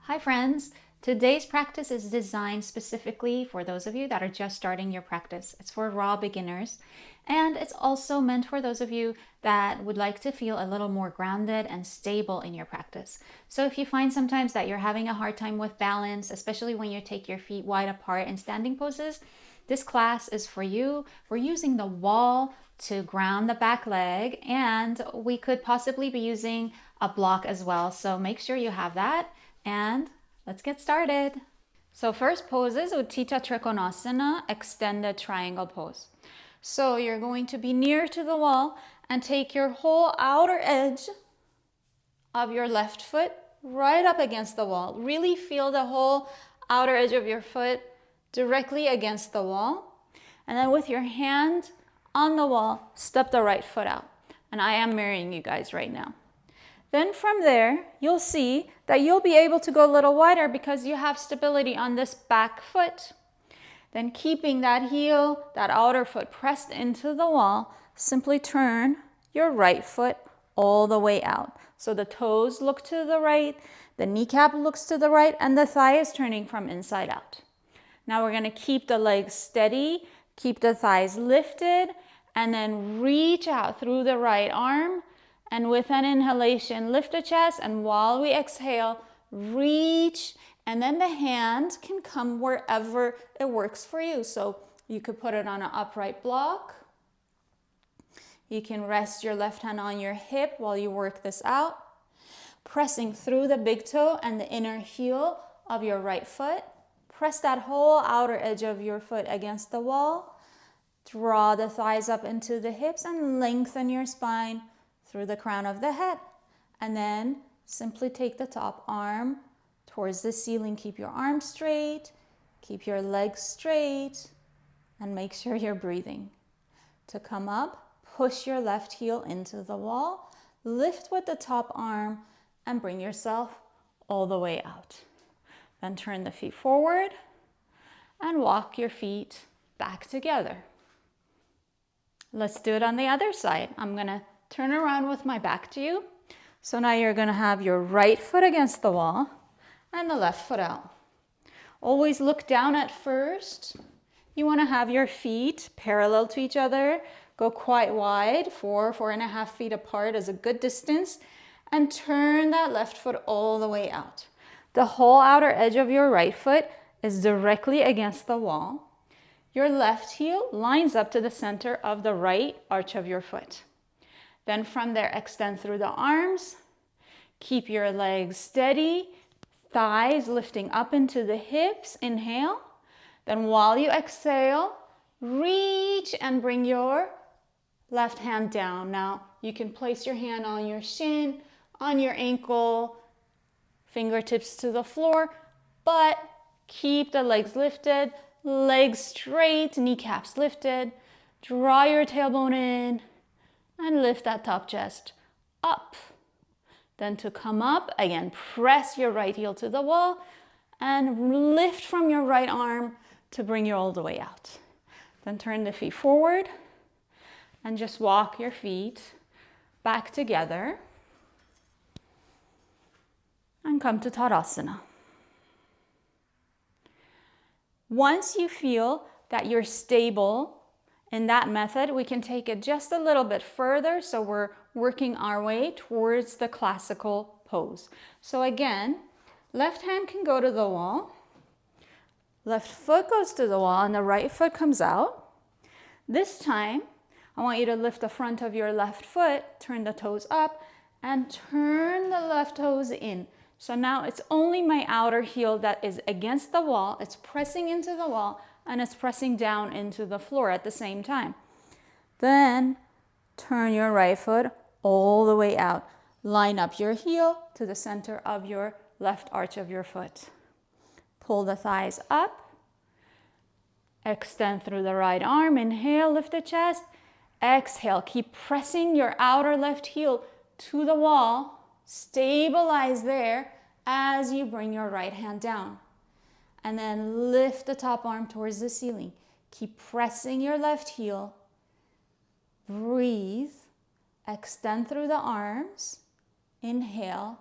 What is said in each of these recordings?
Hi friends! Today's practice is designed specifically for those of you that are just starting your practice. It's for raw beginners, and it's also meant for those of you that would like to feel a little more grounded and stable in your practice. So if you find sometimes that you're having a hard time with balance, especially when you take your feet wide apart in standing poses, this class is for you. We're using the wall to ground the back leg, and we could possibly be using a block as well. So make sure you have that. And let's get started. So first pose is Uthita Trikonasana, extended triangle pose. So you're going to be near to the wall and take your whole outer edge of your left foot right up against the wall. Really feel the whole outer edge of your foot directly against the wall. And then with your hand on the wall, step the right foot out. And I am mirroring you guys right now. Then from there, you'll see that you'll be able to go a little wider because you have stability on this back foot. Then keeping that heel, that outer foot pressed into the wall, simply turn your right foot all the way out. So the toes look to the right, the kneecap looks to the right, and the thigh is turning from inside out. Now we're going to keep the legs steady, keep the thighs lifted, and then reach out through the right arm. And with an inhalation, lift the chest, and while we exhale, reach, and then the hand can come wherever it works for you. So you could put it on an upright block. You can rest your left hand on your hip while you work this out, pressing through the big toe and the inner heel of your right foot. Press that whole outer edge of your foot against the wall. Draw the thighs up into the hips and lengthen your spine through the crown of the head. And then simply take the top arm towards the ceiling. Keep your arms straight, keep your legs straight, and make sure you're breathing. To come up, push your left heel into the wall, lift with the top arm, and bring yourself all the way out. Then turn the feet forward and walk your feet back together. Let's do it on the other side. I'm going to turn around with my back to you. So now you're going to have your right foot against the wall and the left foot out. Always look down at first. You want to have your feet parallel to each other. Go quite wide, 4.5 feet apart is a good distance. And turn that left foot all the way out. The whole outer edge of your right foot is directly against the wall. Your left heel lines up to the center of the right arch of your foot. Then from there, extend through the arms. Keep your legs steady, thighs lifting up into the hips. Inhale. Then while you exhale, reach and bring your left hand down. Now, you can place your hand on your shin, on your ankle, fingertips to the floor, but keep the legs lifted, legs straight, kneecaps lifted. Draw your tailbone in. And lift that top chest up. Then to come up, again, press your right heel to the wall and lift from your right arm to bring you all the way out. Then turn the feet forward and just walk your feet back together and come to Tadasana. Once you feel that you're stable in that method, we can take it just a little bit further, so we're working our way towards the classical pose. So again, left hand can go to the wall, left foot goes to the wall, and the right foot comes out. This time, I want you to lift the front of your left foot, turn the toes up, and turn the left toes in. So now it's only my outer heel that is against the wall, it's pressing into the wall, and it's pressing down into the floor at the same time. Then turn your right foot all the way out. Line up your heel to the center of your left arch of your foot. Pull the thighs up. Extend through the right arm. Inhale, lift the chest. Exhale, keep pressing your outer left heel to the wall. Stabilize there as you bring your right hand down. And then lift the top arm towards the ceiling. Keep pressing your left heel. Breathe. Extend through the arms. Inhale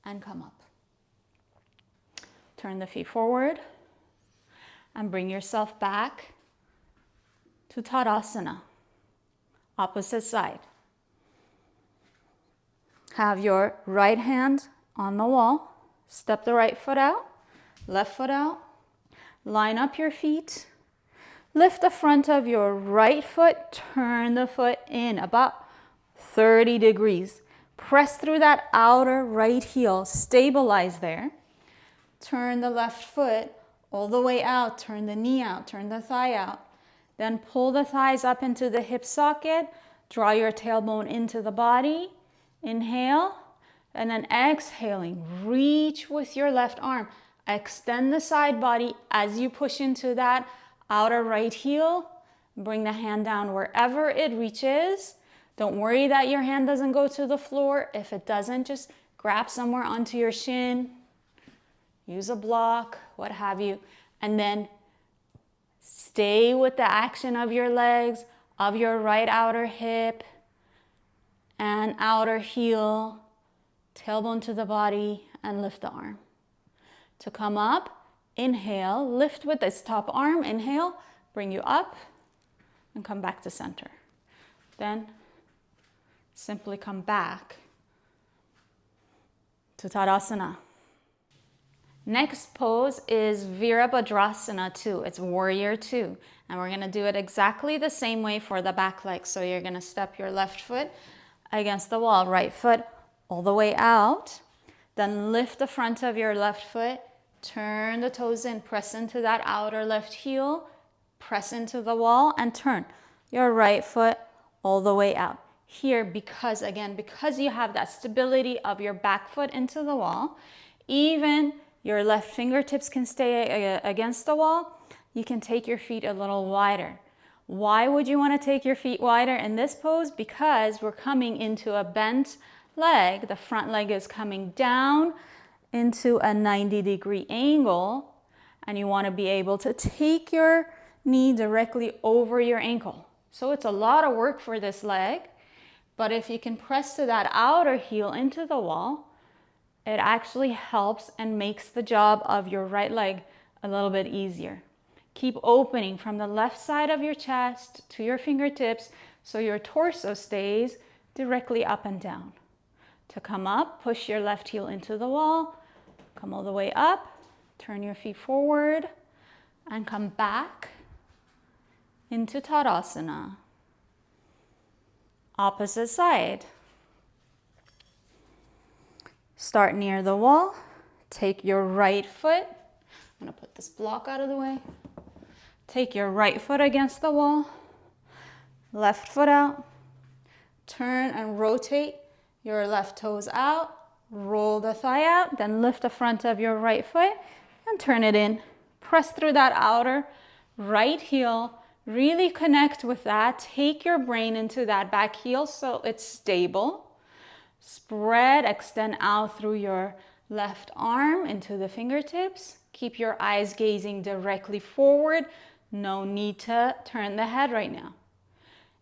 and come up. Turn the feet forward and bring yourself back to Tadasana, opposite side. Have your right hand on the wall. Step the right foot out, left foot out. Line up your feet. Lift the front of your right foot. Turn the foot in about 30 degrees. Press through that outer right heel. Stabilize there. Turn the left foot all the way out. Turn the knee out. Turn the thigh out. Then pull the thighs up into the hip socket. Draw your tailbone into the body. Inhale. And then exhaling, reach with your left arm. Extend the side body as you push into that outer right heel. Bring the hand down wherever it reaches. Don't worry that your hand doesn't go to the floor. If it doesn't, just grab somewhere onto your shin. Use a block, what have you. And then stay with the action of your legs, of your right outer hip and outer heel. Tailbone to the body and lift the arm. To come up, inhale, lift with this top arm, inhale, bring you up and come back to center. Then simply come back to Tadasana. Next pose is Virabhadrasana 2. It's Warrior 2. And we're gonna do it exactly the same way for the back leg. So you're gonna step your left foot against the wall, right foot all the way out. Then lift the front of your left foot, turn the toes in, press into that outer left heel, press into the wall and turn your right foot all the way out. Here, because you have that stability of your back foot into the wall, even your left fingertips can stay against the wall. You can take your feet a little wider. Why would you want to take your feet wider in this pose? Because we're coming into a bent leg. The front leg is coming down into a 90-degree angle, and you want to be able to take your knee directly over your ankle. So it's a lot of work for this leg, but if you can press to that outer heel into the wall, it actually helps and makes the job of your right leg a little bit easier. Keep opening from the left side of your chest to your fingertips so your torso stays directly up and down. To come up, push your left heel into the wall, come all the way up, turn your feet forward, and come back into Tadasana. Opposite side. Start near the wall, take your right foot, I'm gonna put this block out of the way. Take your right foot against the wall, left foot out, turn and rotate your left toes out, roll the thigh out, then lift the front of your right foot and turn it in. Press through that outer right heel, really connect with that. Take your brain into that back heel so it's stable. Spread, extend out through your left arm into the fingertips. Keep your eyes gazing directly forward. No need to turn the head right now.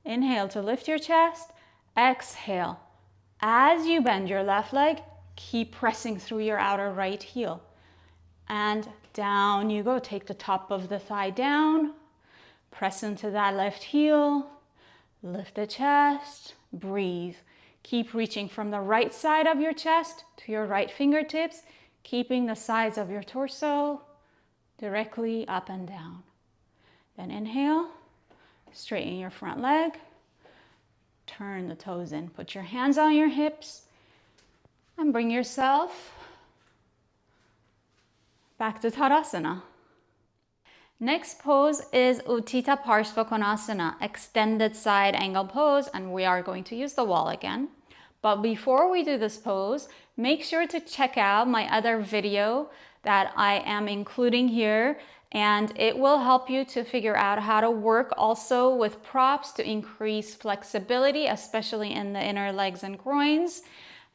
Inhale to lift your chest. Exhale. As you bend your left leg, keep pressing through your outer right heel. And down you go. Take the top of the thigh down. Press into that left heel. Lift the chest. Breathe. Keep reaching from the right side of your chest to your right fingertips, keeping the sides of your torso directly up and down. Then inhale, straighten your front leg, turn the toes in, put your hands on your hips, and bring yourself back to Tadasana. Next pose is Uthita Parsvokonasana, extended side angle pose, and we are going to use the wall again. But before we do this pose, make sure to check out my other video that I am including here, and it will help you to figure out how to work also with props to increase flexibility, especially in the inner legs and groins,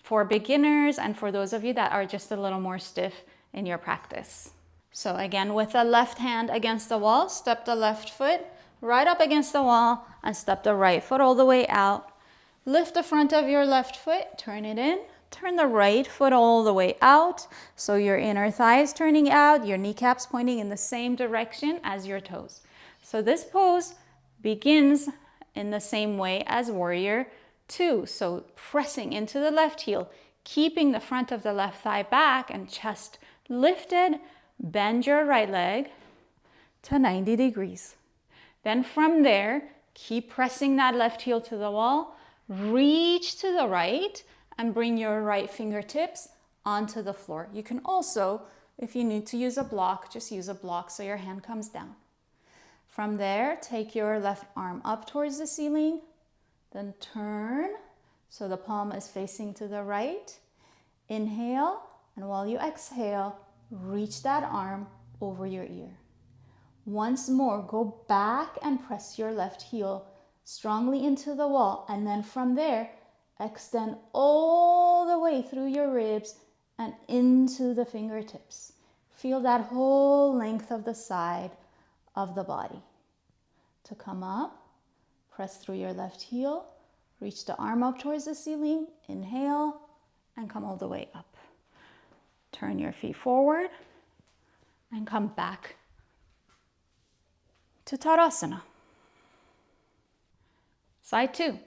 for beginners and for those of you that are just a little more stiff in your practice. So again, with the left hand against the wall, step the left foot right up against the wall and step the right foot all the way out. Lift the front of your left foot, turn it in, turn the right foot all the way out. So your inner thigh is turning out, your kneecaps pointing in the same direction as your toes. So this pose begins in the same way as warrior two. So pressing into the left heel, keeping the front of the left thigh back and chest lifted. Bend your right leg to 90 degrees. Then from there, keep pressing that left heel to the wall. Reach to the right and bring your right fingertips onto the floor. You can also, if you need to use a block, just use a block so your hand comes down. From there, take your left arm up towards the ceiling, then turn so the palm is facing to the right. Inhale, and while you exhale, reach that arm over your ear. Once more, go back and press your left heel strongly into the wall, and then from there, extend all the way through your ribs and into the fingertips. Feel that whole length of the side of the body. To come up, press through your left heel, reach the arm up towards the ceiling, inhale, and come all the way up. Turn your feet forward and come back to Tadasana. Side two.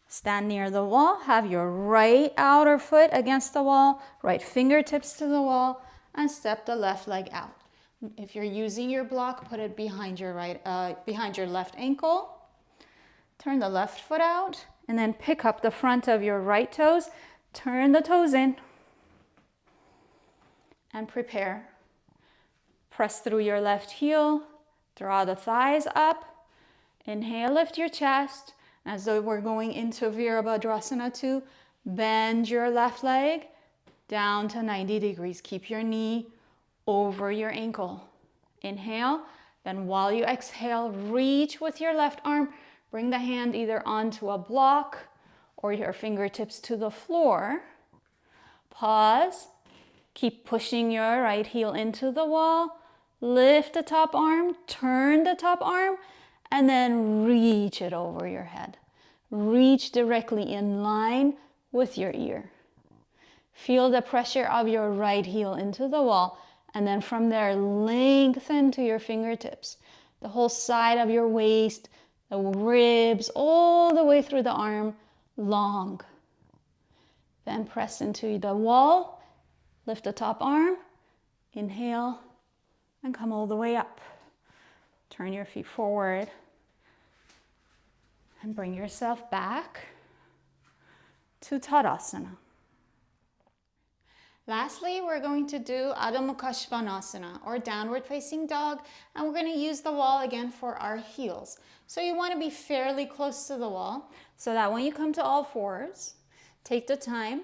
Stand near the wall, have your right outer foot against the wall, right fingertips to the wall, and step the left leg out. If you're using your block, put it behind your left ankle. Turn the left foot out, and then pick up the front of your right toes. Turn the toes in, and prepare. Press through your left heel, draw the thighs up. Inhale, lift your chest. As though we're going into Virabhadrasana 2, bend your left leg down to 90 degrees. Keep your knee over your ankle. Inhale, then while you exhale, reach with your left arm. Bring the hand either onto a block or your fingertips to the floor. Pause. Keep pushing your right heel into the wall. Lift the top arm, turn the top arm, and then reach it over your head. Reach directly in line with your ear. Feel the pressure of your right heel into the wall, and then from there, lengthen to your fingertips. The whole side of your waist, the ribs, all the way through the arm, long. Then press into the wall, lift the top arm, inhale, and come all the way up. Turn your feet forward and bring yourself back to Tadasana. Lastly, we're going to do Adho Mukha Svanasana, or downward facing dog, and we're going to use the wall again for our heels. So you want to be fairly close to the wall so that when you come to all fours, take the time,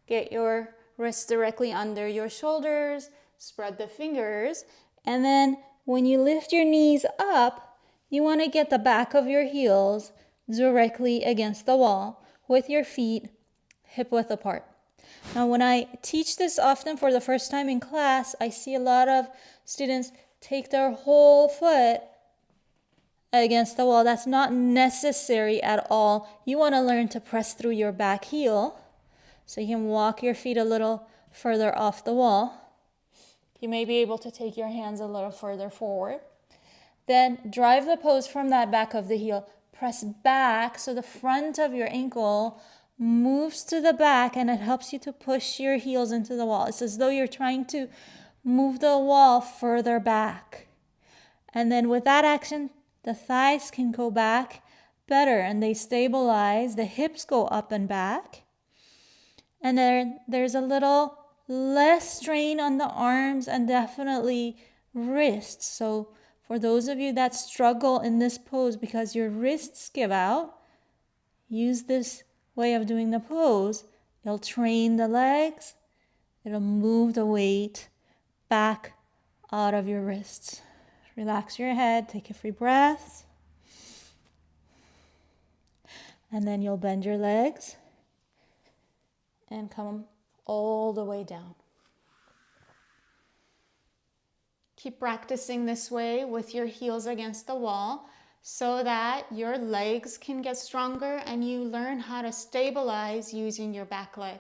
get your wrists directly under your shoulders, spread the fingers, and then when you lift your knees up, you want to get the back of your heels directly against the wall with your feet hip width apart. Now, when I teach this often for the first time in class, I see a lot of students take their whole foot against the wall. That's not necessary at all. You want to learn to press through your back heel so you can walk your feet a little further off the wall. You may be able to take your hands a little further forward. Then drive the pose from that back of the heel. Press back so the front of your ankle moves to the back, and it helps you to push your heels into the wall. It's as though you're trying to move the wall further back. And then with that action, the thighs can go back better and they stabilize. The hips go up and back. And then there's a little less strain on the arms and definitely wrists. So for those of you that struggle in this pose because your wrists give out, use this way of doing the pose. It'll train the legs. It'll move the weight back out of your wrists. Relax your head. Take a free breath. And then you'll bend your legs and come all the way down. Keep practicing this way with your heels against the wall. so that your legs can get stronger and you learn how to stabilize using your back leg.